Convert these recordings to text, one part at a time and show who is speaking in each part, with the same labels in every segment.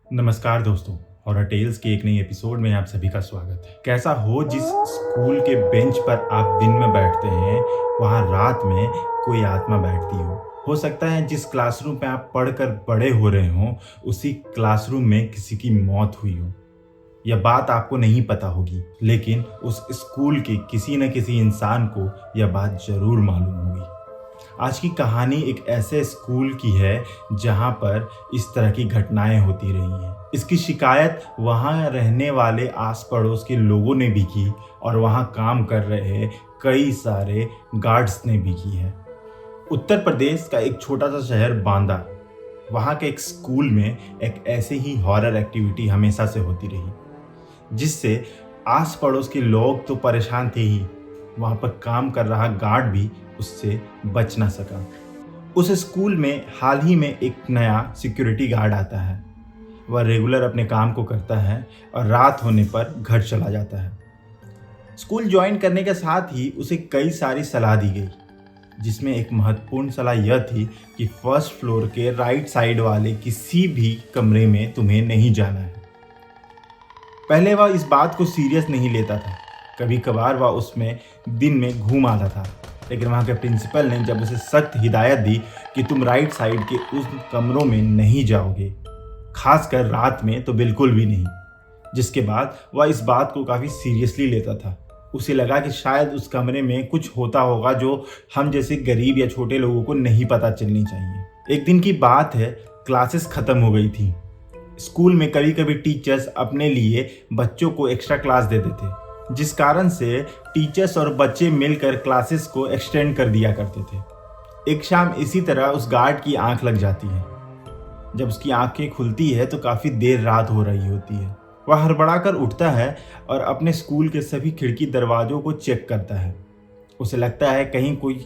Speaker 1: नमस्कार दोस्तों, horror tales के एक नई एपिसोड में आप सभी का स्वागत है। कैसा हो जिस स्कूल के बेंच पर आप दिन में बैठते हैं, वहाँ रात में कोई आत्मा बैठती हो सकता है जिस क्लासरूम पे आप पढ़कर बड़े हो रहे हो, उसी क्लासरूम में किसी की मौत हुई हो। यह बात आपको नहीं पता होगी, लेकिन उस स्कूल के किसी न किसी इंसान को यह बात जरूर मालूम होगी। आज की कहानी एक ऐसे स्कूल की है जहां पर इस तरह की घटनाएं होती रही हैं। इसकी शिकायत वहां रहने वाले आस पड़ोस के लोगों ने भी की और वहां काम कर रहे कई सारे गार्ड्स ने भी की है। उत्तर प्रदेश का एक छोटा सा शहर बांदा, वहां के एक स्कूल में एक ऐसे ही हॉरर एक्टिविटी हमेशा से होती रही, जिससे आस पड़ोस के लोग तो परेशान थे ही, वहां पर काम कर रहा गार्ड भी उससे बच ना सका। उस स्कूल में हाल ही में एक नया सिक्योरिटी गार्ड आता है। वह रेगुलर अपने काम को करता है और रात होने पर घर चला जाता है। स्कूल ज्वाइन करने के साथ ही उसे कई सारी सलाह दी गई, जिसमें एक महत्वपूर्ण सलाह यह थी कि फर्स्ट फ्लोर के राइट साइड वाले किसी भी कमरे में तुम्हें नहीं जाना है। पहले वह इस बात को सीरियस नहीं लेता था, कभी कभार वह उसमें दिन में घूम आता था, लेकिन वहाँ के प्रिंसिपल ने जब उसे सख्त हिदायत दी कि तुम राइट साइड के उस कमरों में नहीं जाओगे, खासकर रात में तो बिल्कुल भी नहीं, जिसके बाद वह इस बात को काफ़ी सीरियसली लेता था। उसे लगा कि शायद उस कमरे में कुछ होता होगा जो हम जैसे गरीब या छोटे लोगों को नहीं पता चलनी चाहिए। एक दिन की बात है, क्लासेस ख़त्म हो गई थी। स्कूल में कभी कभी टीचर्स अपने लिए बच्चों को एक्स्ट्रा क्लास देते थे, जिस कारण से टीचर्स और बच्चे मिलकर क्लासेस को एक्सटेंड कर दिया करते थे। एक शाम इसी तरह उस गार्ड की आंख लग जाती है। जब उसकी आंखें खुलती है तो काफ़ी देर रात हो रही होती है। वह हड़बड़ाकर उठता है और अपने स्कूल के सभी खिड़की दरवाज़ों को चेक करता है। उसे लगता है कहीं कोई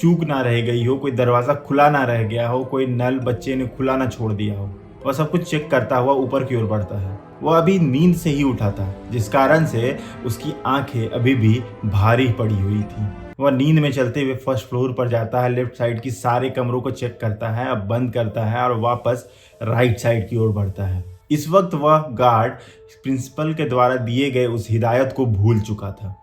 Speaker 1: चूक ना रह गई हो, कोई दरवाज़ा खुला ना रह गया हो, कोई नल बच्चे ने खुला ना छोड़ दिया हो। वह सब कुछ चेक करता हुआ ऊपर की ओर बढ़ता है। वह अभी नींद से ही उठा था, जिस कारण से उसकी आंखें अभी भी भारी पड़ी हुई थी। वह नींद में चलते हुए फर्स्ट फ्लोर पर जाता है, लेफ्ट साइड की सारे कमरों को चेक करता है, अब बंद करता है और वापस राइट साइड की ओर बढ़ता है। इस वक्त वह गार्ड प्रिंसिपल के द्वारा दिए गए उस हिदायत को भूल चुका था।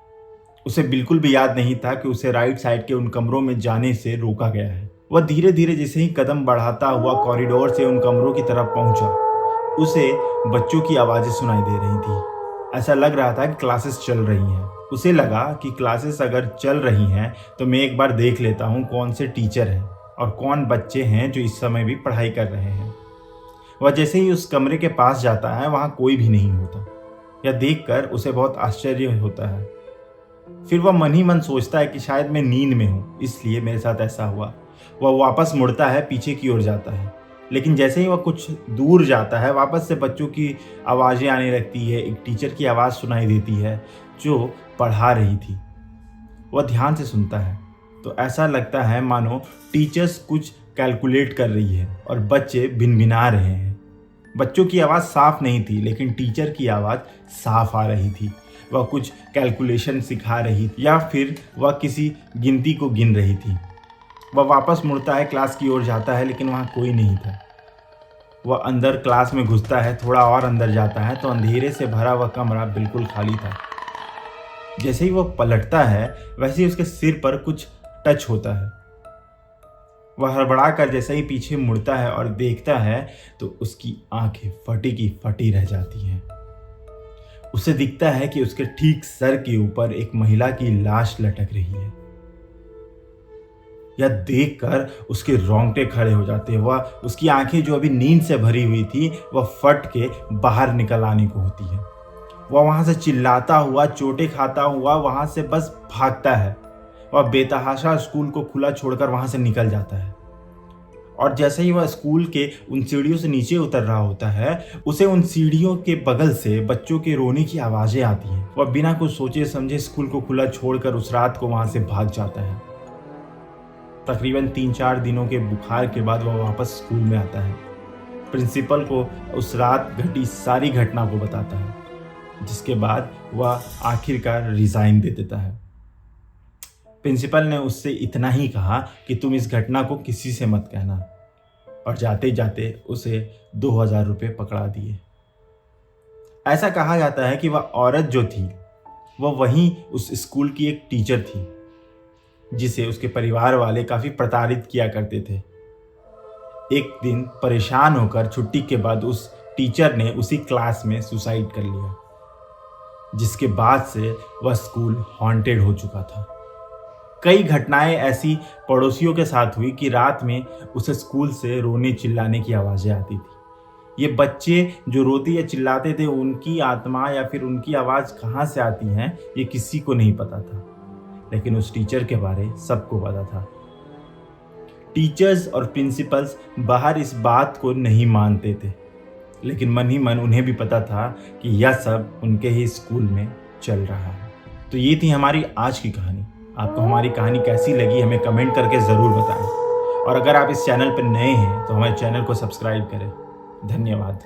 Speaker 1: उसे बिल्कुल भी याद नहीं था कि उसे राइट साइड के उन कमरों में जाने से रोका गया है। वह धीरे धीरे जैसे ही कदम बढ़ाता हुआ कॉरिडोर से उन कमरों की तरफ पहुंचा, उसे बच्चों की आवाज़ें सुनाई दे रही थी। ऐसा लग रहा था कि क्लासेस चल रही हैं। उसे लगा कि क्लासेस अगर चल रही हैं तो मैं एक बार देख लेता हूँ कौन से टीचर हैं और कौन बच्चे हैं जो इस समय भी पढ़ाई कर रहे हैं। वह जैसे ही उस कमरे के पास जाता है, वहाँ कोई भी नहीं होता। यह देखकर उसे बहुत आश्चर्य होता है। फिर वह मन ही मन सोचता है कि शायद मैं नींद में हूँ, इसलिए मेरे साथ ऐसा हुआ। वह वापस मुड़ता है, पीछे की ओर जाता है, लेकिन जैसे ही वह कुछ दूर जाता है, वापस से बच्चों की आवाज़ें आने लगती है। एक टीचर की आवाज़ सुनाई देती है जो पढ़ा रही थी। वह ध्यान से सुनता है तो ऐसा लगता है मानो टीचर्स कुछ कैलकुलेट कर रही है और बच्चे भिनभिना रहे हैं। बच्चों की आवाज़ साफ नहीं थी, लेकिन टीचर की आवाज़ साफ आ रही थी। वह कुछ कैलकुलेशन सिखा रही थी या फिर वह किसी गिनती को गिन रही थी। वह वापस मुड़ता है, क्लास की ओर जाता है, लेकिन वहाँ कोई नहीं था। वह अंदर क्लास में घुसता है, थोड़ा और अंदर जाता है तो अंधेरे से भरा वह कमरा बिल्कुल खाली था। जैसे ही वह पलटता है, वैसे ही उसके सिर पर कुछ टच होता है। वह हड़बड़ा कर जैसे ही पीछे मुड़ता है और देखता है तो उसकी आंखें फटी की फटी रह जाती हैं। उसे दिखता है कि उसके ठीक सर के ऊपर एक महिला की लाश लटक रही है। यह देखकर उसके रोंगटे खड़े हो जाते हैं। वह उसकी आंखें जो अभी नींद से भरी हुई थी, वह फट के बाहर निकल आने को होती है। वह वहां से चिल्लाता हुआ, चोटें खाता हुआ वहां से बस भागता है। वह बेतहाशा स्कूल को खुला छोड़कर वहां से निकल जाता है और जैसे ही वह स्कूल के उन सीढ़ियों से नीचे उतर रहा होता है, उसे उन सीढ़ियों के बगल से बच्चों के रोने की आवाज़ें आती हैं। वह बिना कुछ सोचे समझे स्कूल को खुला छोड़कर उस रात को वहां से भाग जाता है। तकरीबन 3-4 दिनों के बुखार के बाद वह वापस स्कूल में आता है। प्रिंसिपल को उस रात घटी सारी घटना को बताता है, जिसके बाद वह आखिरकार रिज़ाइन दे देता है। प्रिंसिपल ने उससे इतना ही कहा कि तुम इस घटना को किसी से मत कहना। और जाते जाते उसे 2000 रुपये पकड़ा दिए। ऐसा कहा जाता है कि वह औरत जो थी वह वहीं उस स्कूल की एक टीचर थी, जिसे उसके परिवार वाले काफ़ी प्रताड़ित किया करते थे। एक दिन परेशान होकर छुट्टी के बाद उस टीचर ने उसी क्लास में सुसाइड कर लिया, जिसके बाद से वह स्कूल हॉन्टेड हो चुका था। कई घटनाएं ऐसी पड़ोसियों के साथ हुई कि रात में उसे स्कूल से रोने चिल्लाने की आवाज़ें आती थी। ये बच्चे जो रोते या चिल्लाते थे, उनकी आत्मा या फिर उनकी आवाज़ कहाँ से आती हैं ये किसी को नहीं पता था, लेकिन उस टीचर के बारे सबको पता था। टीचर्स और प्रिंसिपल्स बाहर इस बात को नहीं मानते थे, लेकिन मन ही मन उन्हें भी पता था कि यह सब उनके ही स्कूल में चल रहा है। तो ये थी हमारी आज की कहानी। आपको हमारी कहानी कैसी लगी हमें कमेंट करके ज़रूर बताएं, और अगर आप इस चैनल पर नए हैं तो हमारे चैनल को सब्सक्राइब करें। धन्यवाद।